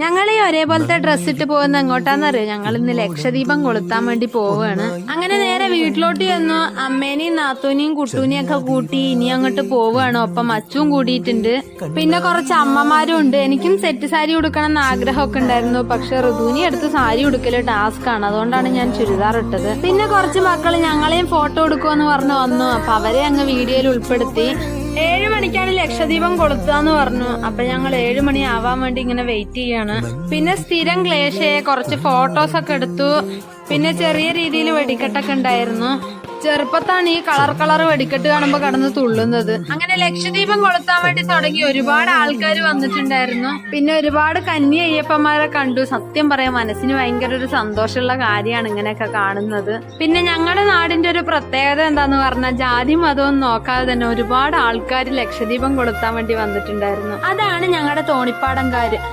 ഞങ്ങൾ ഈ ഒരേപോലത്തെ ഡ്രസ് ഇട്ട് പോകുന്ന എങ്ങോട്ടാന്നറിയോ? ഞങ്ങൾ ഇന്ന് ലക്ഷദീപം കൊളുത്താൻ വേണ്ടി പോവുകയാണ്. അങ്ങനെ നേരെ വീട്ടിലോട്ട് ചെന്നു. അമ്മേനെയും നാത്തൂനെയും കുട്ടൂനെയും ഒക്കെ കൂട്ടി ഇനി അങ്ങോട്ട് പോവുകയാണ്. ഒപ്പം അച്ചും കൂടിയിട്ടുണ്ട്. പിന്നെ കുറച്ച് അമ്മമാരും ഉണ്ട്. എനിക്കും സെറ്റ് സാരി ഉടുക്കണം എന്ന് ആഗ്രഹമൊക്കെ ഉണ്ടായിരുന്നു. പക്ഷെ ഋതുവിനെ എടുത്ത് സാരി ഉടുക്കല് ടാസ്ക് ആണ്. അതുകൊണ്ടാണ് ഞാൻ ചുരിദാർ ഇട്ടത്. പിന്നെ കുറച്ച് മക്കൾ ഞങ്ങളെയും ഫോട്ടോ എടുക്കുമെന്ന് പറഞ്ഞു വന്നു. അപ്പൊ അവരെ അങ്ങ് വീഡിയോയിൽ ഉൾപ്പെടുത്തി. 7 മണിക്കാണ് ലക്ഷദീപം കൊളുത്താന്ന് പറഞ്ഞു. അപ്പൊ ഞങ്ങൾ 7 മണി ആവാൻ വേണ്ടി ഇങ്ങനെ വെയിറ്റ് ചെയ്യാണ്. പിന്നെ സ്ഥിരം ക്ലേശയെ കുറച്ച് ഫോട്ടോസ് ഒക്കെ എടുത്തു. പിന്നെ ചെറിയ രീതിയിൽ വെടിക്കെട്ടൊക്കെ ഉണ്ടായിരുന്നു. ചെറുപ്പത്താണ് ഈ കളർ വെടിക്കെട്ട് കാണുമ്പോ കടന്ന് തുള്ളുന്നത്. അങ്ങനെ ലക്ഷദീപം കൊളുത്താൻ വേണ്ടി തുടങ്ങി. ഒരുപാട് ആൾക്കാർ വന്നിട്ടുണ്ടായിരുന്നു. പിന്നെ ഒരുപാട് കന്നി അയ്യപ്പന്മാരെ കണ്ടു. സത്യം പറയാം, മനസ്സിന് ഭയങ്കര ഒരു സന്തോഷമുള്ള കാര്യമാണ് ഇങ്ങനെയൊക്കെ കാണുന്നത്. പിന്നെ ഞങ്ങളുടെ നാടിന്റെ ഒരു പ്രത്യേകത എന്താന്ന് പറഞ്ഞാൽ ജാതി മതവും നോക്കാതെ തന്നെ ഒരുപാട് ആൾക്കാർ ലക്ഷദീപം കൊളുത്താൻ വേണ്ടി വന്നിട്ടുണ്ടായിരുന്നു. അതാണ് ഞങ്ങളുടെ തോണിപ്പാടംകാര്.